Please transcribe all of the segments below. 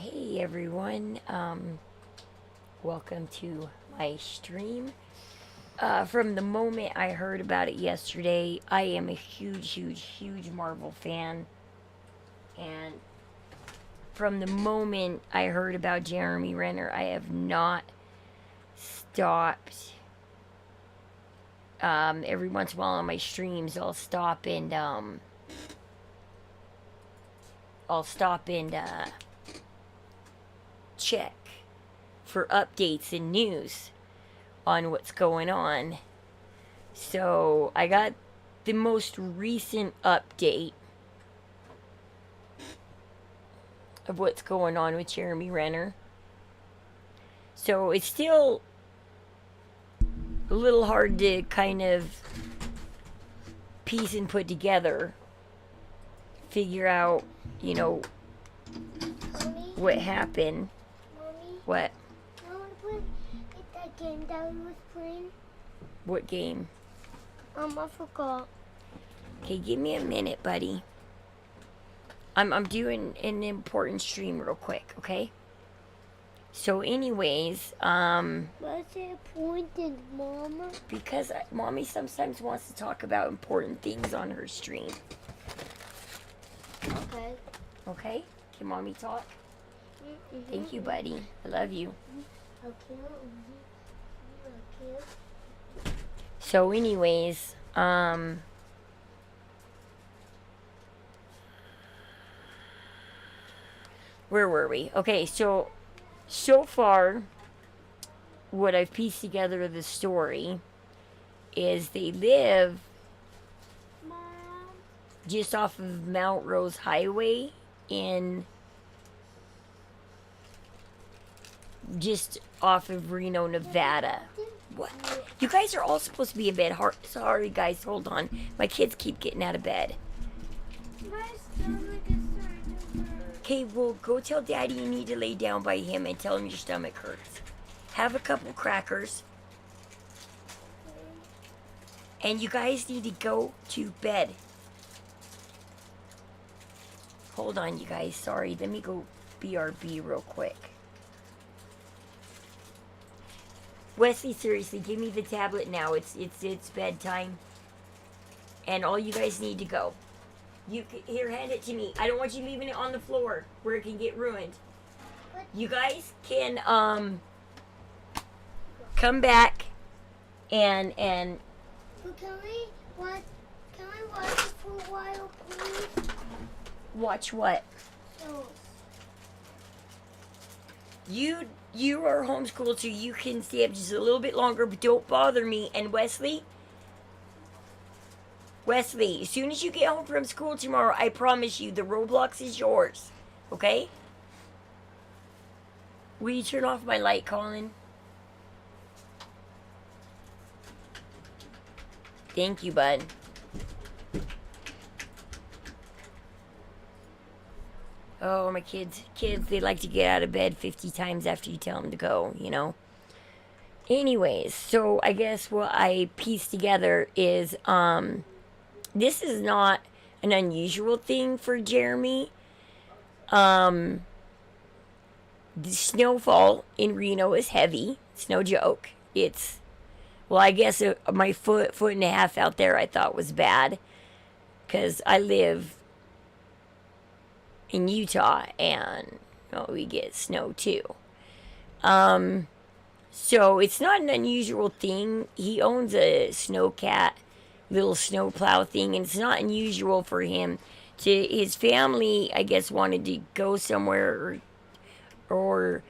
Hey everyone, welcome to my stream. From the moment I heard about it yesterday, I am a huge Marvel fan. And from the moment I heard about Jeremy Renner, I have not stopped. Every once in a while on my streams, I'll stop and check for updates and news on what's going on. So I got the most recent update of what's going on with Jeremy Renner. So it's still a little hard to kind of piece and put together, figure out, Mommy, what happened. Mommy, What? I want to play that game that we was playing. What game? I forgot. Okay, give me a minute, buddy. I'm doing an important stream real quick, okay? So anyways, What's it important, Mama? because mommy sometimes wants to talk about important things on her stream. Okay. Okay? Can mommy talk? Mm-hmm. Thank you, buddy. I love you. Okay. Okay. So anyways, where were we? Okay, so far what I've pieced together of the story is they live Mom. just off of Mount Rose Highway in just off of Reno, Nevada. What? You guys are all supposed to be in bed. Sorry, guys, hold on. My kids keep getting out of bed. My stomach is starting to hurt. Okay, well, go tell Daddy you need to lay down by him and tell him your stomach hurts. Have a couple crackers. And you guys need to go to bed. Hold on, you guys. Sorry, let me go BRB real quick. Wesley, seriously, give me the tablet now. It's bedtime. And all you guys need to go. Here, hand it to me. I don't want you leaving it on the floor where it can get ruined. You guys can come back and But can we watch it for a while, please? watch what? So, You are homeschooled, so you can stay up just a little bit longer, but don't bother me. And Wesley, as soon as you get home from school tomorrow, I promise you the Roblox is yours. Okay? Will you turn off my light, Colin? Thank you, bud. Oh, my kids, they like to get out of bed 50 times after you tell them to go, Anyways, so I guess what I pieced together is, this is not an unusual thing for Jeremy. The snowfall in Reno is heavy. It's no joke. Well, I guess my foot and a half out there I thought was bad. Because I live in Utah and we get snow too. So it's not an unusual thing. He owns a snowcat, little snowplow thing, and it's not unusual for him to. His family, I guess, wanted to go somewhere or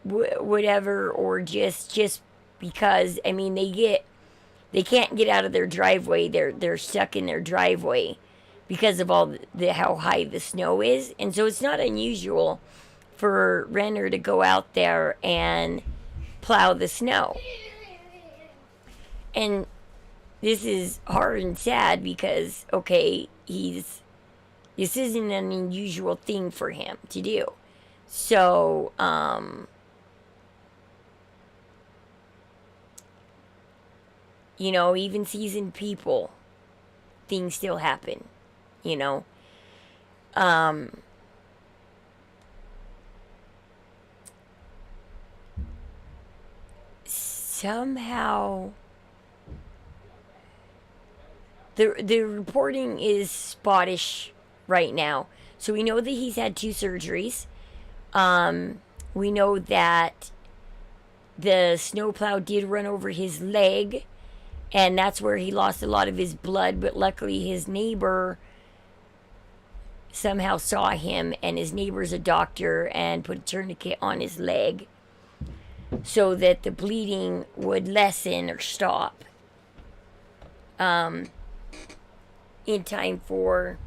whatever, or just because. I mean, they can't get out of their driveway. They're stuck in their driveway because of all how high the snow is, and so it's not unusual for Renner to go out there and plow the snow. And this is hard and sad because, okay, this isn't an unusual thing for him to do. So, even seasoned people, things still happen, somehow the reporting is spottish right now. So we know that he's had 2 surgeries. We know that the snowplow did run over his leg, and that's where he lost a lot of his blood, but luckily his neighbor somehow saw him, and his neighbor's a doctor, and put a tourniquet on his leg so that the bleeding would lessen or stop in time for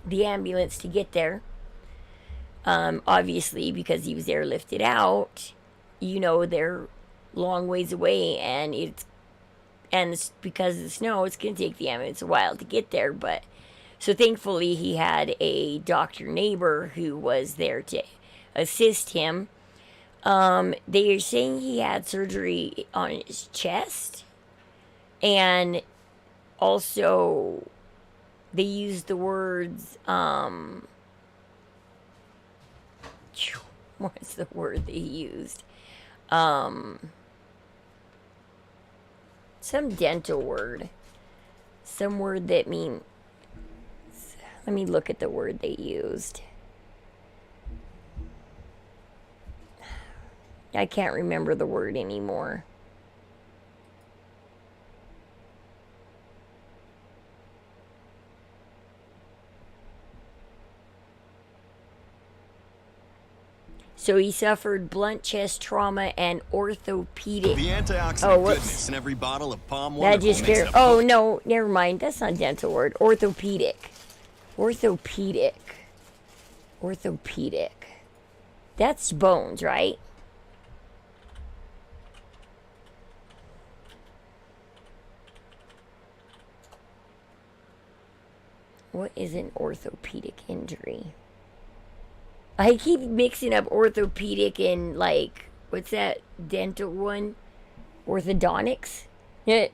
the ambulance to get there. Obviously, because he was airlifted out, they're long ways away, and it's because of the snow, it's going to take the ambulance a while to get there. But so thankfully, he had a doctor neighbor who was there to assist him. They are saying he had surgery on his chest, and also they used the words, what's the word they used? Some dental word. Some word that means, let me look at the word they used. I can't remember the word anymore. So he suffered blunt chest trauma and orthopedic. The antioxidant goodness in every bottle of Palm Wonderful. That just scared. Oh no, never mind. That's not a dental word. Orthopedic. Orthopedic. Orthopedic. That's bones, right? What is an orthopedic injury? I keep mixing up orthopedic and, like, what's that dental one? Orthodontics? It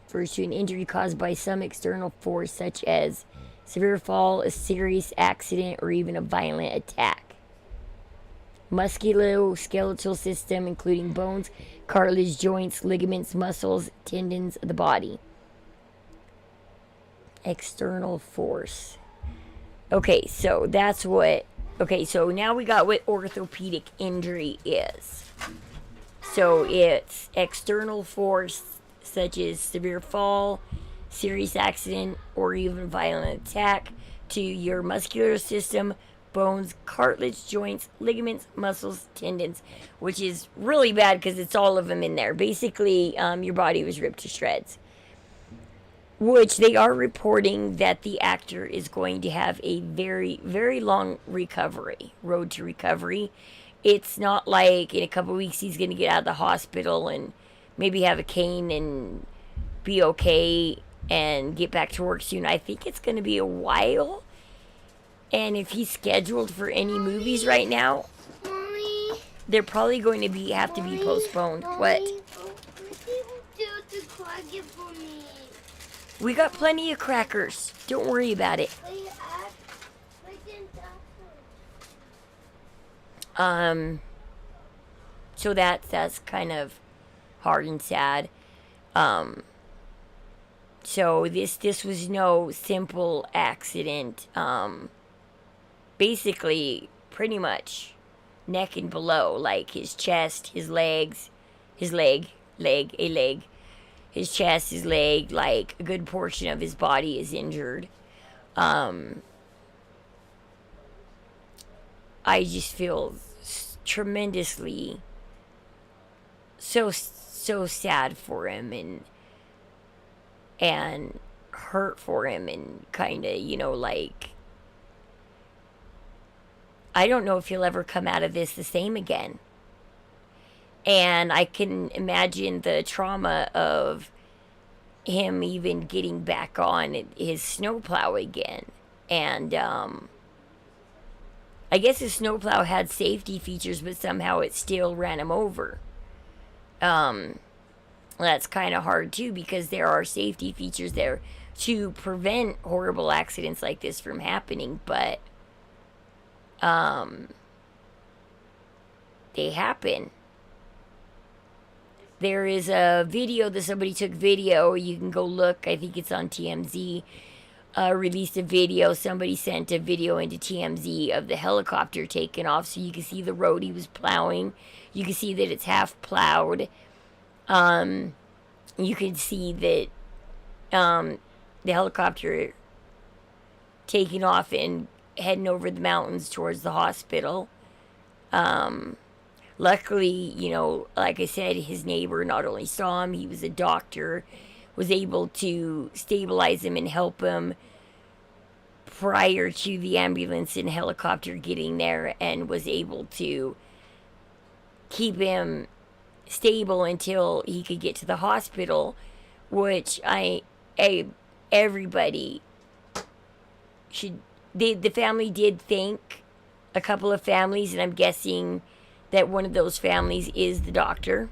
refers to an injury caused by some external force, such as severe fall, a serious accident, or even a violent attack. Musculoskeletal system, including bones, cartilage, joints, ligaments, muscles, tendons of the body. External force. Okay, so that's what... Okay, so now we got what orthopedic injury is. So it's external force, such as severe fall, serious accident, or even violent attack to your muscular system, bones, cartilage, joints, ligaments, muscles, tendons, which is really bad because it's all of them in there. Basically, your body was ripped to shreds. Which they are reporting that the actor is going to have a very, very long road to recovery. It's not like in a couple weeks he's going to get out of the hospital and maybe have a cane and be okay and get back to work soon. I think it's going to be a while. And if he's scheduled for any movies right now, Mommy, they're probably going to have to be postponed. What? We got plenty of crackers. Don't worry about it. So that's kind of hard and sad. So this was no simple accident. Basically, pretty much neck and below, like his chest, his legs, his leg, a leg. His chest, his leg, like a good portion of his body is injured. I just feel tremendously so sad for him and hurt for him, and kind of, like, I don't know if he'll ever come out of this the same again. And I can imagine the trauma of him even getting back on his snowplow again. And I guess his snowplow had safety features, but somehow it still ran him over. That's kind of hard too, because there are safety features there to prevent horrible accidents like this from happening, but they happen. there is a video that somebody took video. You can go look. I think it's on TMZ. Released a video. Somebody sent a video into TMZ of the helicopter taking off, so you can see the road he was plowing. You can see that it's half plowed. You can see that the helicopter taking off and heading over the mountains towards the hospital. Luckily, you know, like I said, his neighbor not only saw him, he was a doctor, was able to stabilize him and help him prior to the ambulance and helicopter getting there, and was able to keep him stable until he could get to the hospital, which everybody should, the family did thank a couple of families, and I'm guessing that one of those families is the doctor,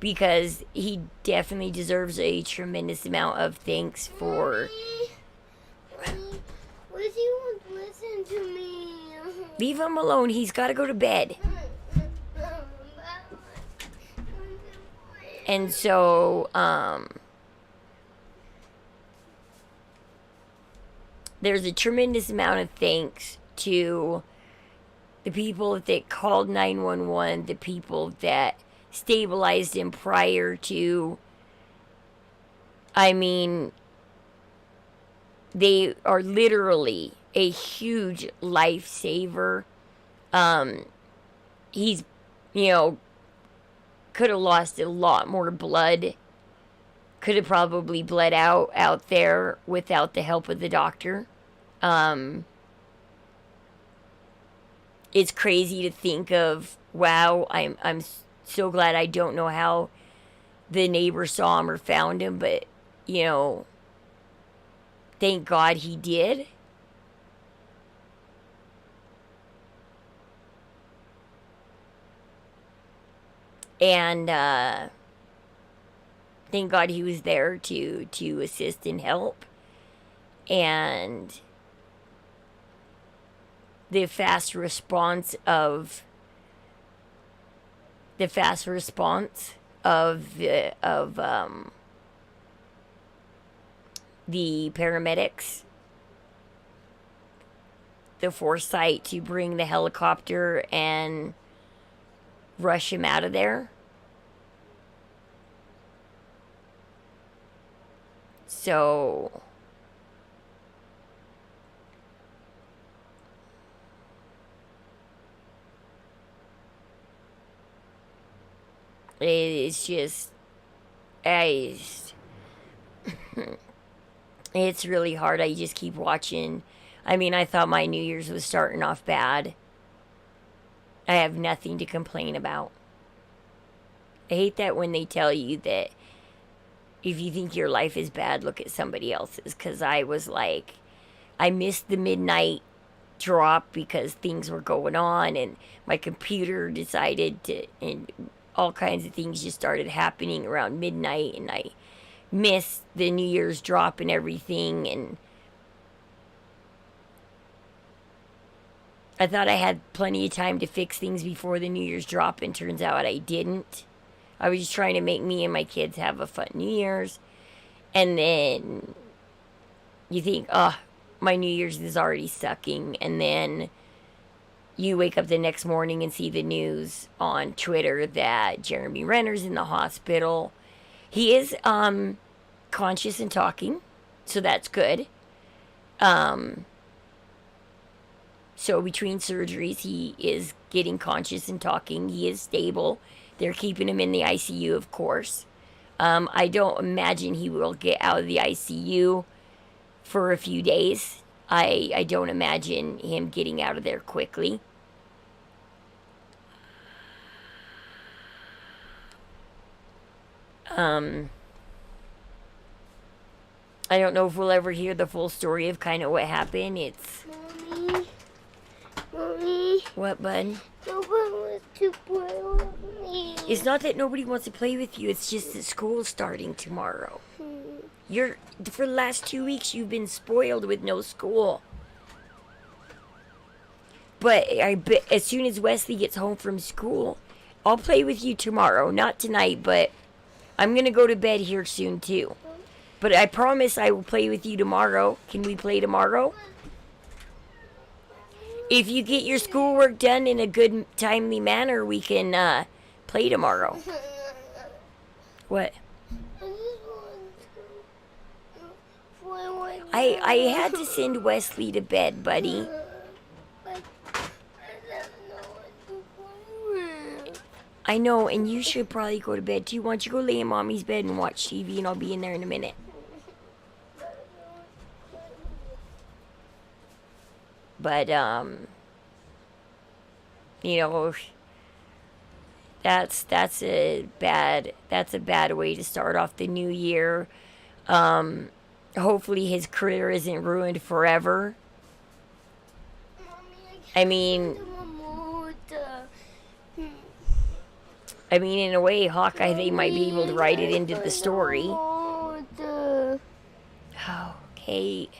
because he definitely deserves a tremendous amount of thanks for... Mommy, would you listen to me? Leave him alone. He's got to go to bed. And so, there's a tremendous amount of thanks to the people that called 911, the people that stabilized him prior to... I mean, they are literally a huge lifesaver. He's, you know, could have lost a lot more blood. Could have probably bled out there without the help of the doctor. It's crazy to think of, wow, I'm so glad. I don't know how the neighbor saw him or found him, but, you know, thank God he did. And thank God he was there to assist and help. And the fast response of the paramedics, the foresight to bring the helicopter and rush him out of there. So it's just, it's really hard. I just keep watching. I mean, I thought my New Year's was starting off bad. I have nothing to complain about. I hate that when they tell you that if you think your life is bad, look at somebody else's. Because I was like, I missed the midnight drop because things were going on, and my computer decided to, and all kinds of things just started happening around midnight, and I missed the New Year's drop and everything, and I thought I had plenty of time to fix things before the New Year's drop, and turns out I didn't. I was just trying to make me and my kids have a fun New Year's. And then you think, oh, my New Year's is already sucking. And then you wake up the next morning and see the news on Twitter that Jeremy Renner's in the hospital. He is conscious and talking, so that's good. So between surgeries, he is getting conscious and talking. He is stable. They're keeping him in the ICU, of course. I don't imagine he will get out of the ICU for a few days. I don't imagine him getting out of there quickly. I don't know if we'll ever hear the full story of kind of what happened. It's... Mommy. What, bud? Nobody wants to play with me. It's not that nobody wants to play with you. It's just that school's starting tomorrow. For the last 2 weeks, you've been spoiled with no school. But I bet as soon as Wesley gets home from school, I'll play with you tomorrow. Not tonight, but I'm gonna go to bed here soon too. But I promise I will play with you tomorrow. Can we play tomorrow? If you get your schoolwork done in a good, timely manner, we can play tomorrow. What? I had to send Wesley to bed, buddy. I know, and you should probably go to bed too. Why don't you go lay in Mommy's bed and watch TV, and I'll be in there in a minute. But, you know, that's a bad way to start off the new year. Hopefully his career isn't ruined forever. I mean, in a way, Hawkeye, they might be able to write it into the story. Okay.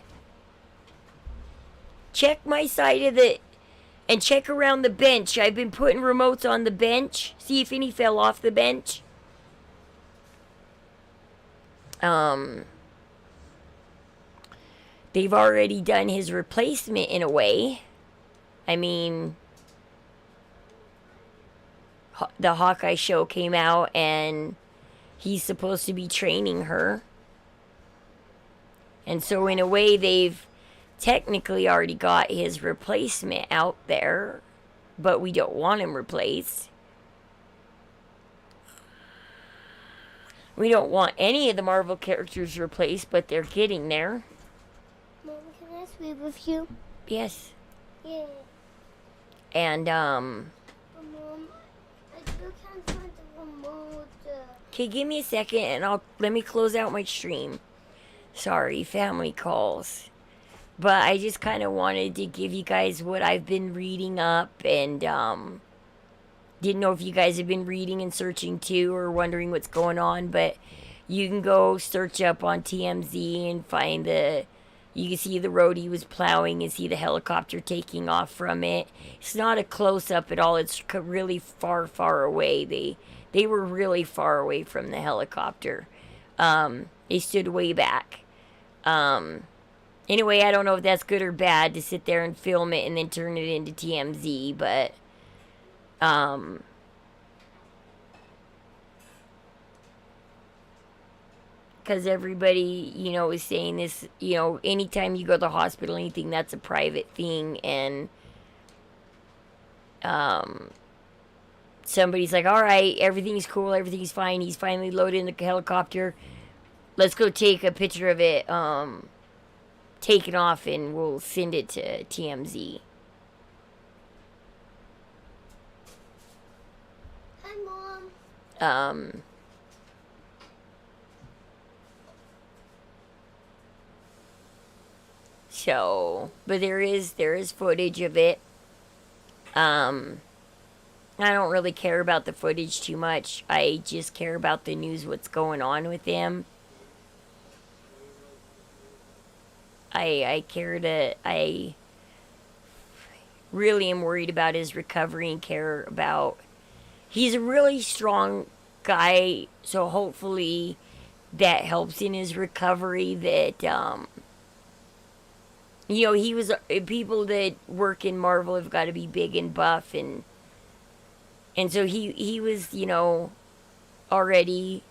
Check my side of the... And check around the bench. I've been putting remotes on the bench. See if any fell off the bench. They've already done his replacement in a way. I mean... The Hawkeye show came out and he's supposed to be training her. And so in a way they've technically already got his replacement out there, but we don't want him replaced. We don't want any of the Marvel characters replaced, but they're getting there. Mom, can I sleep with you? Yes. Yeah. And, Mom, I still can't find the remote. Okay, give me a second and let me close out my stream. Sorry, family calls. But I just kind of wanted to give you guys what I've been reading up, and didn't know if you guys have been reading and searching too, or wondering what's going on, but you can go search up on TMZ and find you can see the road he was plowing and see the helicopter taking off from it. It's not a close-up at all. It's really far, far away. They were really far away from the helicopter. They stood way back. Anyway, I don't know if that's good or bad to sit there and film it and then turn it into TMZ, but, because everybody, is saying this, anytime you go to the hospital, anything, that's a private thing, and, somebody's like, all right, everything's cool, everything's fine, he's finally loaded in the helicopter, let's go take a picture of it, taken off, and we'll send it to TMZ. Hi, Mom. So, but there is footage of it. I don't really care about the footage too much. I just care about the news, what's going on with him. I really am worried about his recovery and care about... He's a really strong guy, so hopefully that helps in his recovery, that, he was... People that work in Marvel have got to be big and buff, and so he was, already...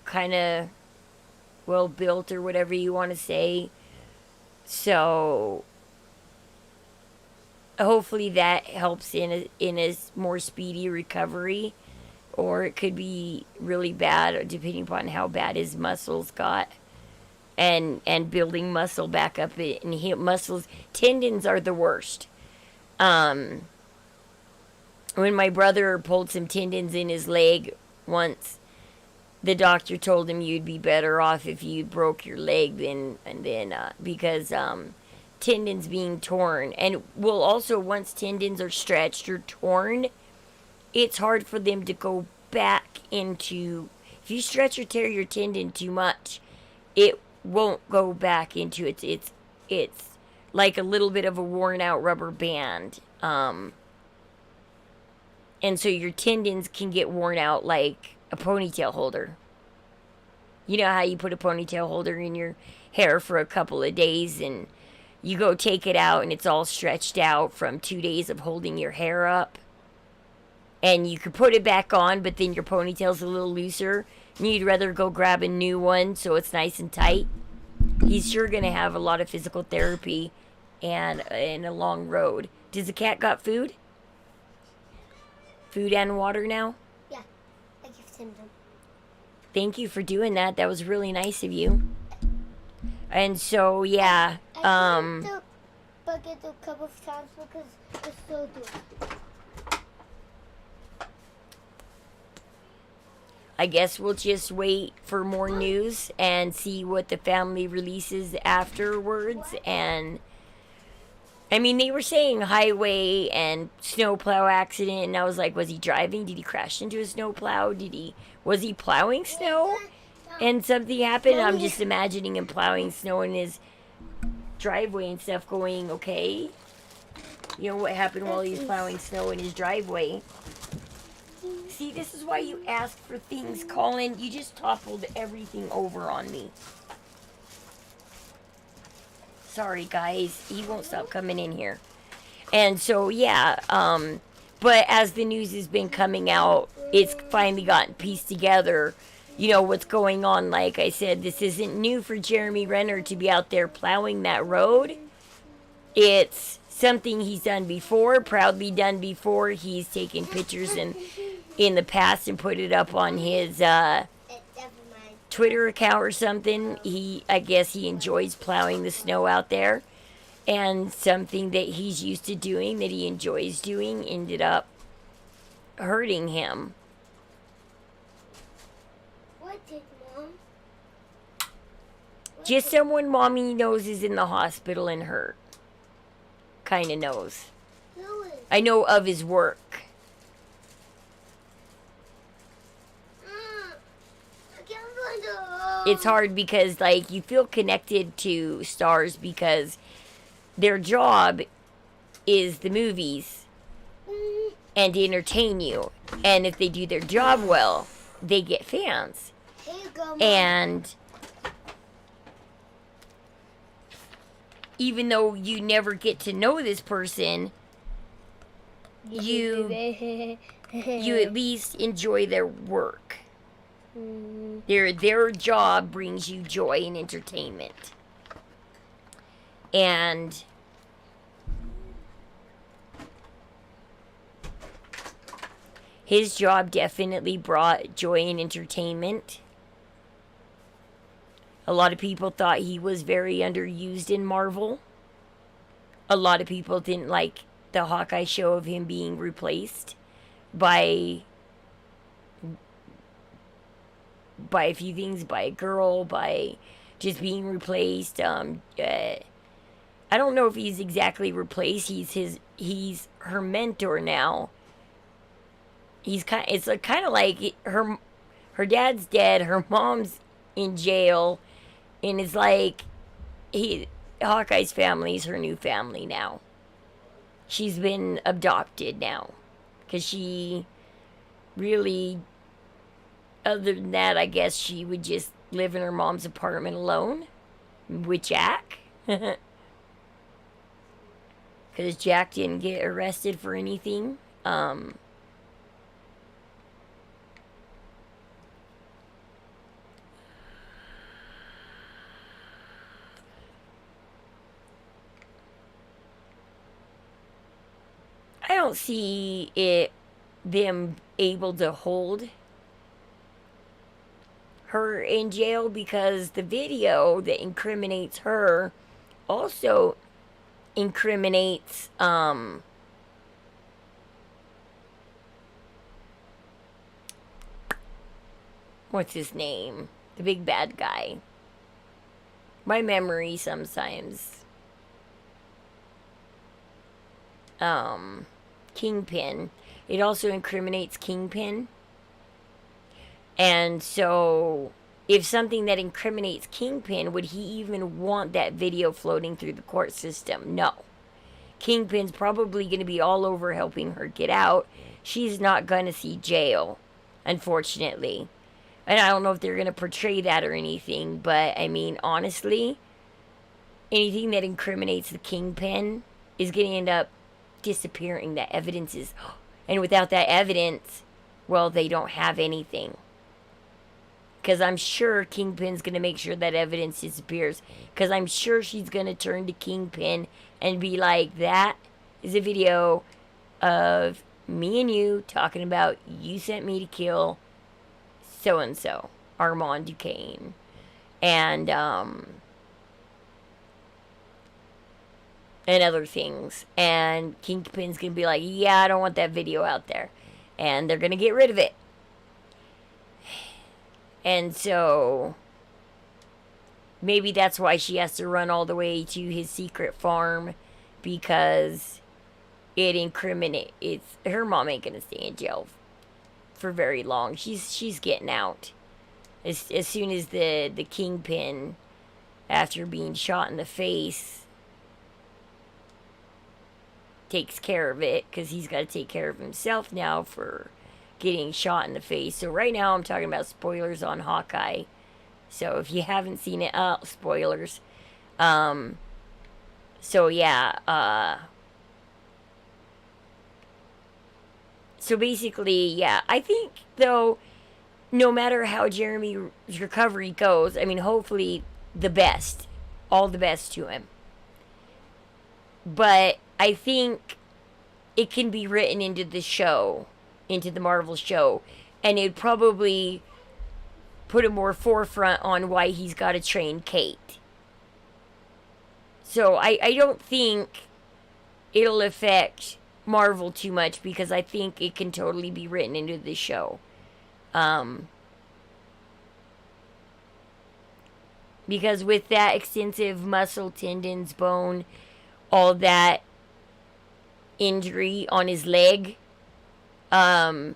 kind of well built, or whatever you want to say. So hopefully that helps in a more speedy recovery, or it could be really bad depending upon how bad his muscles got, and building muscle back up. And muscles, tendons are the worst. When my brother pulled some tendons in his leg once, the doctor told him you'd be better off if you broke your leg because tendons being torn, and also once tendons are stretched or torn, it's hard for them to go back into... If you stretch or tear your tendon too much, it won't go back into it. It's like a little bit of a worn out rubber band. And so your tendons can get worn out like a ponytail holder. You know how you put a ponytail holder in your hair for a couple of days and you go take it out and it's all stretched out from 2 days of holding your hair up? And you could put it back on, but then your ponytail's a little looser. And you'd rather go grab a new one so it's nice and tight. He's sure going to have a lot of physical therapy and a long road. Does the cat got food? Food and water now? Yeah, I give him some. Thank you for doing that. That was really nice of you. And so, yeah. I put the bucket a couple of times because it's so good. I guess we'll just wait for more news and see what the family releases afterwards. And I mean, they were saying highway and snowplow accident, and I was like, was he driving? Did he crash into a snowplow? Was he plowing snow and something happened? I'm just imagining him plowing snow in his driveway and stuff, going, okay. You know what happened while he was plowing snow in his driveway? See, this is why you ask for things, Colin. You just toppled everything over on me. Sorry, guys. He won't stop coming in here. And so, yeah. But as the news has been coming out, it's finally gotten pieced together. You know, what's going on. Like I said, this isn't new for Jeremy Renner to be out there plowing that road. It's something he's done before, proudly done before. He's taken pictures in the past and put it up on his Twitter account or something. I guess he enjoys plowing the snow out there, and something that he's used to doing, that he enjoys doing, ended up hurting him. What did Mom? Just someone Mommy knows is in the hospital and hurt. Kind of knows. Louis. I know of his work. It's hard because, like, you feel connected to stars because their job is the movies and to entertain you. And if they do their job well, they get fans. Here you go, Mom. And even though you never get to know this person, you at least enjoy their work. Their job brings you joy and entertainment. And his job definitely brought joy and entertainment. A lot of people thought he was very underused in Marvel. A lot of people didn't like the Hawkeye show of him being replaced by a few things, by a girl, by just being replaced. I don't know if he's exactly replaced. He's her mentor now. It's kind of like her dad's dead, her mom's in jail, and it's like Hawkeye's family's her new family now. She's been adopted now, because she really, other than that, I guess she would just live in her mom's apartment alone with Jack. Because Jack didn't get arrested for anything. I don't see them able to hold her in jail, because the video that incriminates her also incriminates what's his name? The big bad guy. My memory sometimes. Kingpin. It also incriminates Kingpin. And so, if something that incriminates Kingpin, would he even want that video floating through the court system? No. Kingpin's probably going to be all over helping her get out. she's not gonna see jail, unfortunately. And I don't know if they're gonna portray that or anything, but I mean, honestly, anything that incriminates the kingpin is gonna end up disappearing. That evidence is, and without that evidence, well, they don't have anything. Because I'm sure Kingpin's going to make sure that evidence disappears. Because I'm sure she's going to turn to Kingpin and be like, that is a video of me and you talking about you sent me to kill so-and-so, Armand Duquesne. And other things. And Kingpin's going to be like, yeah, I don't want that video out there. And they're going to get rid of it. And so maybe that's why she has to run all the way to his secret farm, because it's her mom ain't gonna stay in jail for very long. She's getting out as soon as the kingpin, after being shot in the face, takes care of it, because he's got to take care of himself now for getting shot in the face. So right now I'm talking about spoilers on Hawkeye. So if you haven't seen it, spoilers. So yeah, so basically, yeah, I think though, no matter how Jeremy's recovery goes, I mean, hopefully the best, all the best to him. But I think it can be written into the show, into the Marvel show, and it'd probably put a more forefront on why he's got to train Kate. So I don't think it'll affect Marvel too much, because I think it can totally be written into the show. Because with that extensive muscle, tendons, bone, all that injury on his leg, it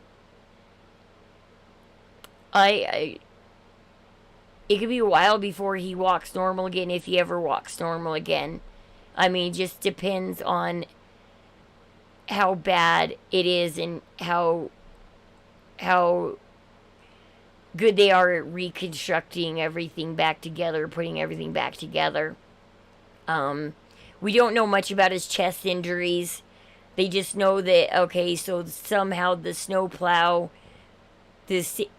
could be a while before he walks normal again, if he ever walks normal again. I mean, it just depends on how bad it is and how good they are at reconstructing everything back together, putting everything back together. We don't know much about his chest injuries. They just know that, okay, so somehow the snowplow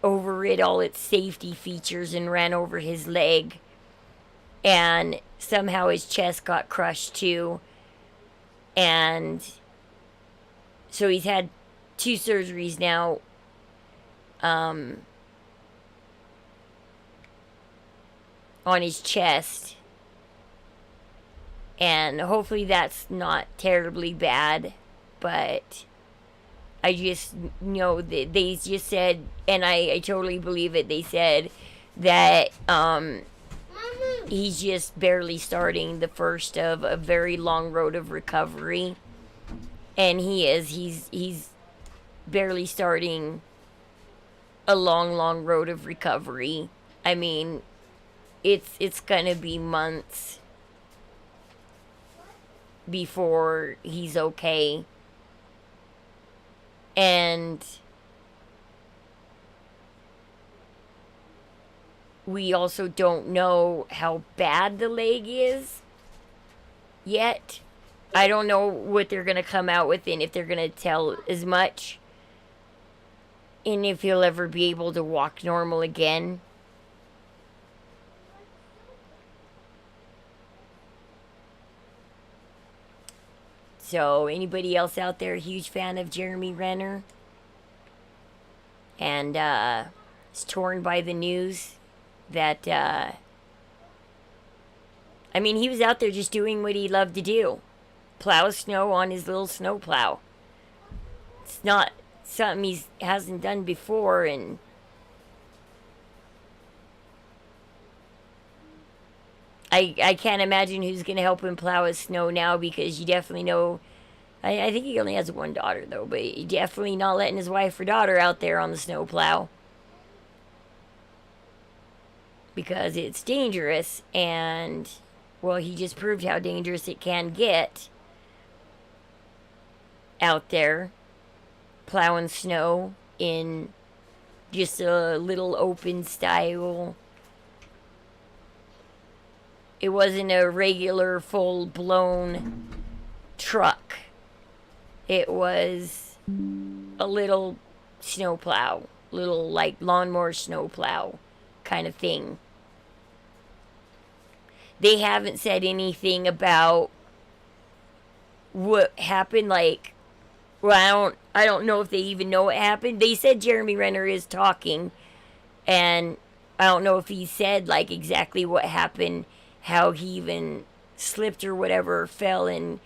overrid all its safety features and ran over his leg. And somehow his chest got crushed too. And so he's had 2 surgeries now. On his chest. And hopefully that's not terribly bad. But I just know that they just said, and I totally believe it, they said that he's just barely starting the first of a very long road of recovery. And he's barely starting a long road of recovery. I mean, it's gonna be months before he's okay. And we also don't know how bad the leg is yet. I don't know what they're gonna come out with, and if they're gonna tell as much, and if he'll ever be able to walk normal again. So, anybody else out there a huge fan of Jeremy Renner? And is torn by the news that, I mean, he was out there just doing what he loved to do. Plow snow on his little snow plow. It's not something he hasn't done before, and I can't imagine who's going to help him plow his snow now, because you definitely know, I think he only has 1 daughter though, but he definitely not letting his wife or daughter out there on the snow plow, because it's dangerous. And well, he just proved how dangerous it can get out there plowing snow in just a little open style. It wasn't a regular full-blown truck. It was a little snowplow, little like lawnmower snowplow kind of thing. They haven't said anything about what happened. Like, well, I don't know if they even know what happened. They said Jeremy Renner is talking, and I don't know if he said like exactly what happened, how he even slipped or whatever, fell and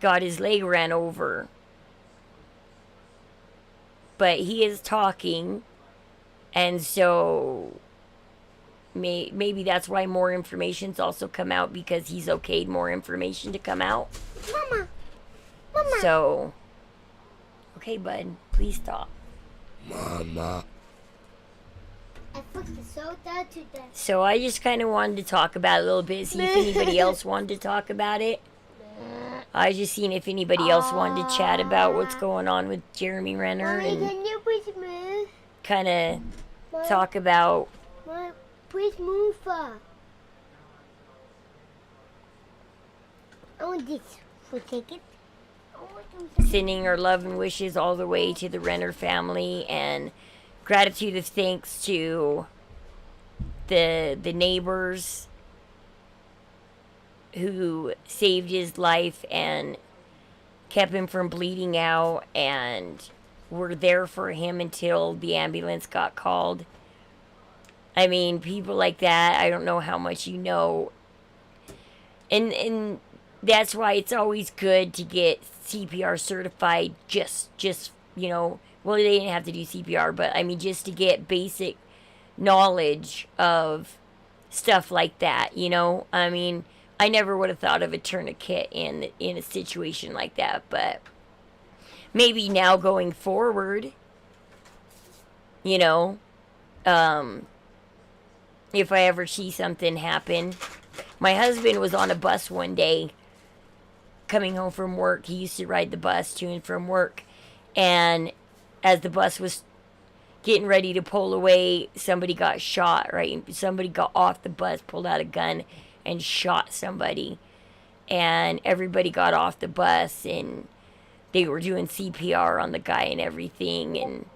got his leg ran over. But he is talking, and so maybe that's why more information's also come out, because he's okayed more information to come out. Mama. So, okay, bud, please stop. Mama. I fucking so that to death. So I just kind of wanted to talk about it a little bit, see if anybody else wanted to talk about it. I just seen if anybody else wanted to chat about what's going on with Jeremy Renner Mommy, and can you please move? kind of talk about Mom, please move. I want this for ticket. sending our love and wishes all the way to the Renner family, and gratitude of thanks to the neighbors who saved his life and kept him from bleeding out and were there for him until the ambulance got called. I mean, people like that, I don't know how much you know. And that's why it's always good to get CPR certified, just you know, well, they didn't have to do CPR, but I mean, just to get basic knowledge of stuff like that, you know? I mean, I never would have thought of a tourniquet in a situation like that, but maybe now going forward, you know, if I ever see something happen. My husband was on a bus one day coming home from work. He used to ride the bus to and from work, and as the bus was getting ready to pull away, somebody got shot, right? Somebody got off the bus, pulled out a gun, and shot somebody. And everybody got off the bus, and they were doing CPR on the guy and everything. And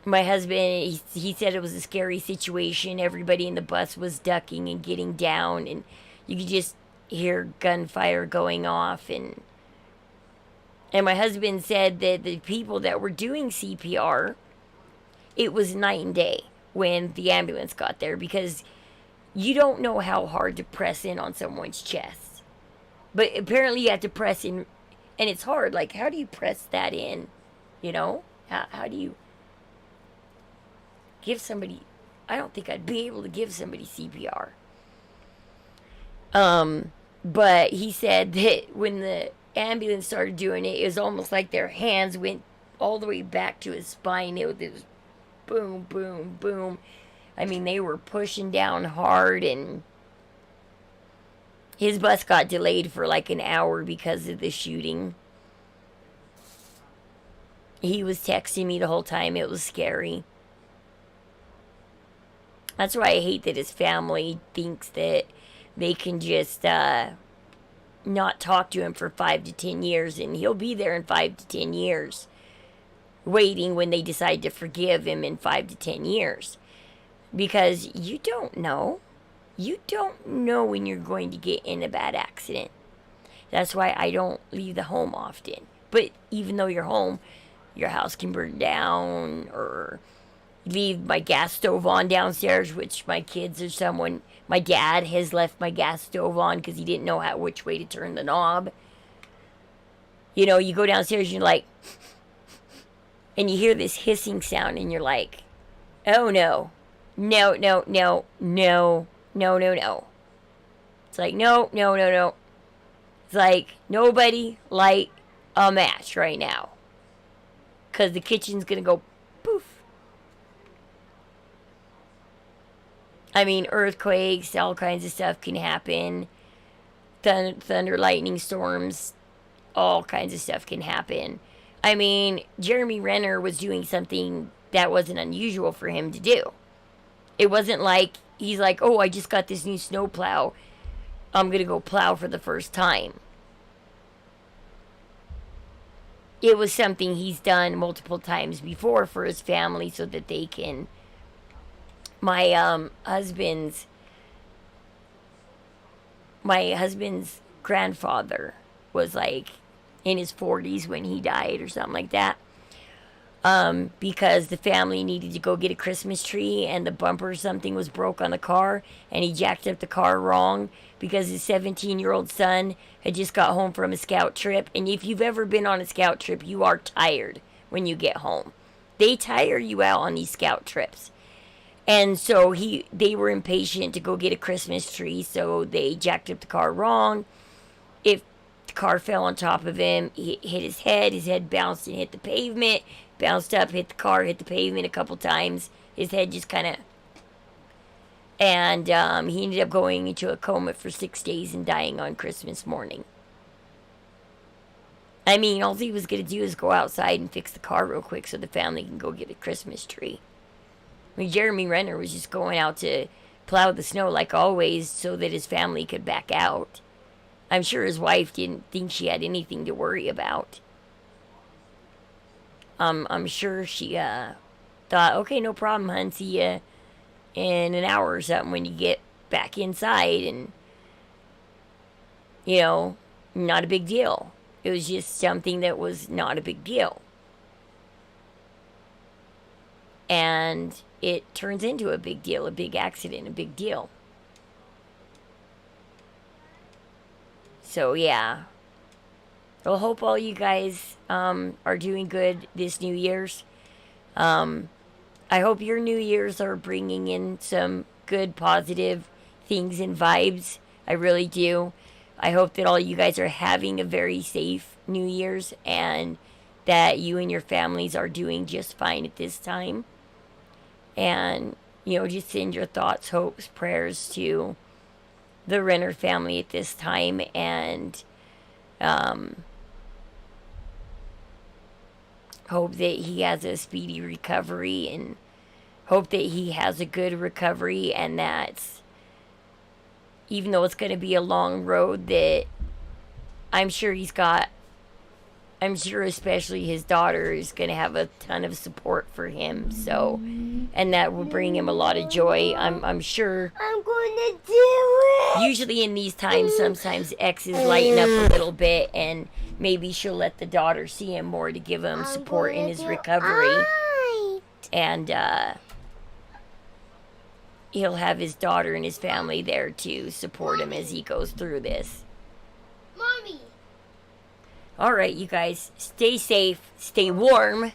my husband, he said it was a scary situation. Everybody in the bus was ducking and getting down, and you could just hear gunfire going off. And my husband said that the people that were doing CPR, it was night and day when the ambulance got there, because you don't know how hard to press in on someone's chest. But apparently you have to press in, and it's hard. Like, how do you press that in? You know? How do you give somebody... I don't think I'd be able to give somebody CPR. But he said that when the ambulance started doing it, it was almost like their hands went all the way back to his spine. It was boom, boom, boom. I mean, they were pushing down hard, and his bus got delayed for like an hour because of the shooting. He was texting me the whole time. It was scary. That's why I hate that his family thinks that they can just not talk to him for 5 to 10 years, and he'll be there in 5 to 10 years, waiting when they decide to forgive him in 5 to 10 years. Because you don't know. You don't know when you're going to get in a bad accident. That's why I don't leave the home often. But even though you're home, your house can burn down, or leave my gas stove on downstairs, which my kids or someone, my dad has left my gas stove on because he didn't know which way to turn the knob. You know, you go downstairs and you're like, and you hear this hissing sound, and you're like, oh no. No. It's like, no. It's like, nobody light a match right now, because the kitchen's going to go poof. I mean, earthquakes, all kinds of stuff can happen. Thunder, lightning storms. all kinds of stuff can happen. I mean, Jeremy Renner was doing something that wasn't unusual for him to do. It wasn't like he's like, oh, I just got this new snowplow. I'm going to go plow for the first time. It was something he's done multiple times before for his family so that they can... My husband's grandfather was like in his 40s when he died or something like that. Because the family needed to go get a Christmas tree and the bumper or something was broke on the car, and he jacked up the car wrong because his 17-year-old son had just got home from a scout trip. And if you've ever been on a scout trip, you are tired when you get home. They tire you out on these scout trips. And so they were impatient to go get a Christmas tree, so they jacked up the car wrong. If the car fell on top of him, he hit his head bounced and hit the pavement, bounced up, hit the car, hit the pavement a couple times. His head just kind of... And he ended up going into a coma for 6 days and dying on Christmas morning. I mean, all he was going to do is go outside and fix the car real quick so the family can go get a Christmas tree. I mean, Jeremy Renner was just going out to plow the snow like always so that his family could back out. I'm sure his wife didn't think she had anything to worry about. I'm sure she thought, okay, no problem, hon, see ya in an hour or something when you get back inside, and, you know, not a big deal. It was just something that was not a big deal. And it turns into a big deal, a big accident, a big deal. So, yeah. Well, hope all you guys are doing good this New Year's. I hope your New Year's are bringing in some good, positive things and vibes. I really do. I hope that all you guys are having a very safe New Year's and that you and your families are doing just fine at this time. And, you know, just send your thoughts, hopes, prayers to the Renner family at this time. And hope that he has a speedy recovery, and hope that he has a good recovery, and that even though it's going to be a long road, that I'm sure especially his daughter is going to have a ton of support for him. So, and that will bring him a lot of joy. I'm sure. I'm going to do it. Usually in these times, sometimes exes lighten up a little bit, and maybe she'll let the daughter see him more to give him support in his recovery. And he'll have his daughter and his family there to support him as he goes through this. Mommy. All right, you guys, stay safe, stay warm,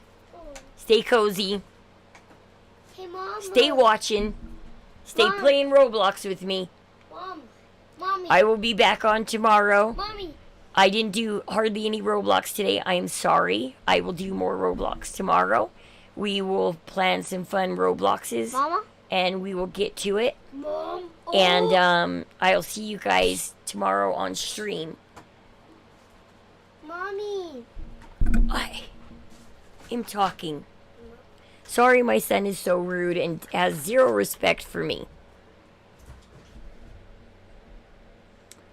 stay cozy, Hey, Mom. stay watching, stay Mom. playing Roblox with me. Mommy. I will be back on tomorrow. Mommy. I didn't do hardly any Roblox today. I am sorry. I will do more Roblox tomorrow. We will plan some fun Robloxes. Mama. And we will get to it. Mom. And I'll see you guys tomorrow on stream. Mommy. I am talking. Sorry my son is so rude and has zero respect for me.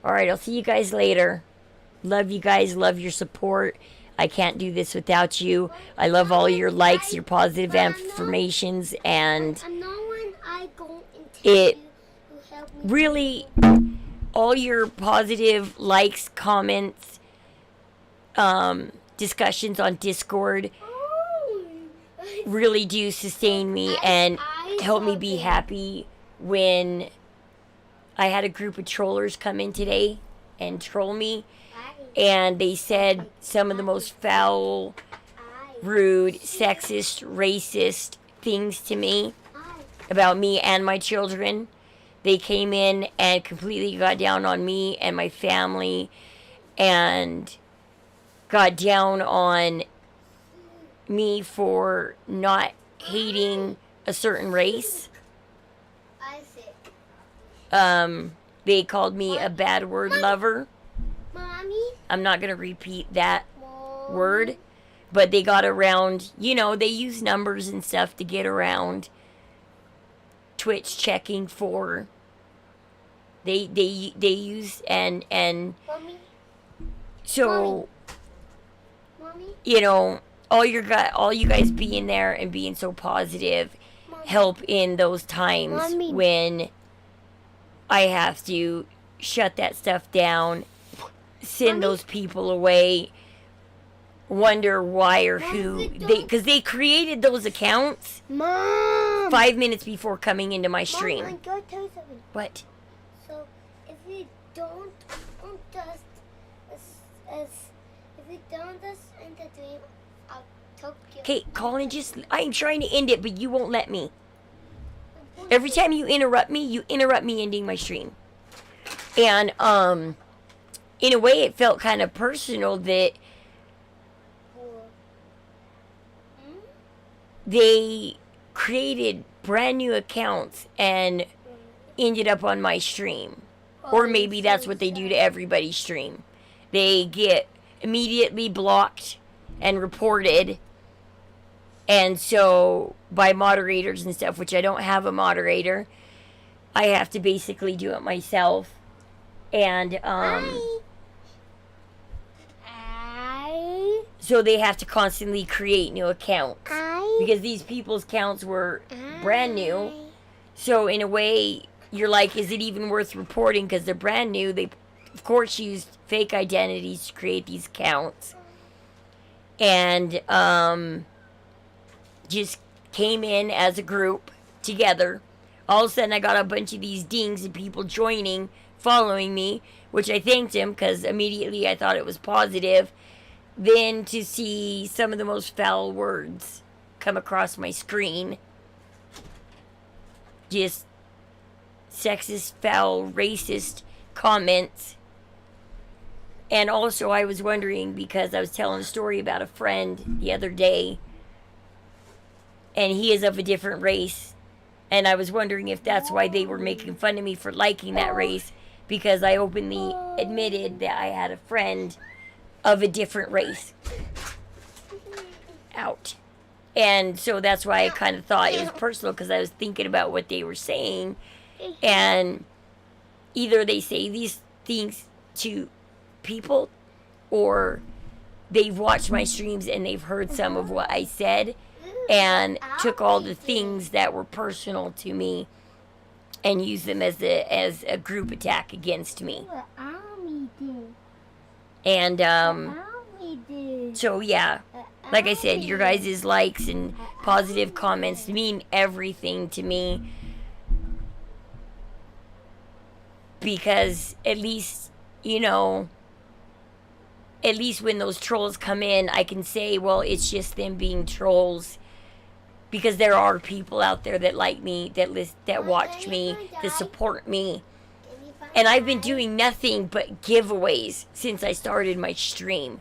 Alright, I'll see you guys later. Love you guys, love your support. I can't do this without you. I love all your likes, your positive affirmations, and it really, all your positive likes, comments, discussions on Discord really do sustain me and help me be happy. When I had a group of trollers come in today and troll me, and they said some of the most foul, rude, sexist, racist things to me about me and my children. They came in and completely got down on me and my family, and got down on me for not hating a certain race. They called me a bad word lover. Mommy. I'm not going to repeat that Mom. word, but they got around, they use numbers and stuff to get around Twitch checking for, they use, and Mommy. so, Mommy. all you guys being there and being so positive Mommy. help in those times Mommy. when I have to shut that stuff down, send Mommy. those people away, wonder why or who Mommy, don't- because they created those accounts Mom. 5 minutes before coming into my stream. Mom, I gotta tell you something. What? So if we don't just as if we don't just end the dream, I'll talk you. Okay, Colin, I'm trying to end it, but you won't let me. Every time you interrupt me ending my stream. And in a way it felt kind of personal that they created brand new accounts and ended up on my stream. Or maybe that's what they do to everybody's stream. They get immediately blocked and reported. And so by moderators and stuff, which I don't have a moderator, I have to basically do it myself. And so they have to constantly create new accounts because these people's accounts were brand new. So in a way, you're like, is it even worth reporting because they're brand new? They, of course, used fake identities to create these accounts, and just came in as a group together. All of a sudden, I got a bunch of these dings and people joining, following me, which I thanked him because immediately I thought it was positive. Then to see some of the most foul words come across my screen. Just sexist, foul, racist comments. And also I was wondering, because I was telling a story about a friend the other day, and he is of a different race, and I was wondering if that's why they were making fun of me for liking that race, because I openly admitted that I had a friend of a different race. Out. And so that's why I kind of thought it was personal, because I was thinking about what they were saying. And either they say these things to people, or they've watched my streams and they've heard some of what I said and took all the things that were personal to me and used them as a group attack against me. And so yeah, like I said, your guys' likes and positive comments mean everything to me, because at least when those trolls come in, I can say, well, it's just them being trolls, because there are people out there that like me, that watch me, that support me. And I've been doing nothing but giveaways since I started my stream.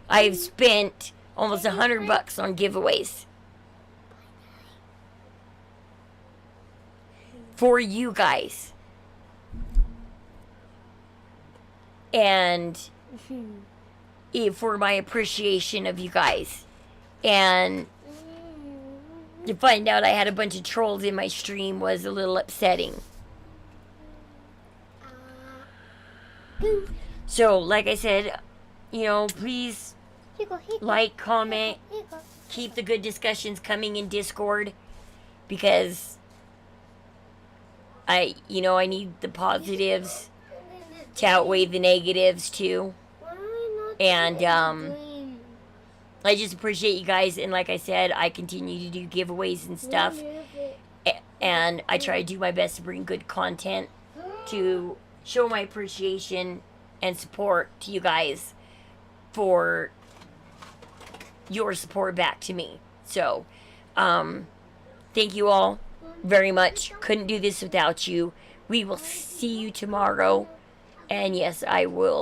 I've spent almost $100 on giveaways for you guys. And for my appreciation of you guys. And to find out I had a bunch of trolls in my stream was a little upsetting. So, like I said, please like, comment, keep the good discussions coming in Discord, because I need the positives to outweigh the negatives too. And I just appreciate you guys, and like I said, I continue to do giveaways and stuff, and I try to do my best to bring good content to show my appreciation and support to you guys for your support back to me. So thank you all very much. Couldn't do this without you. We will see you tomorrow, and yes, I will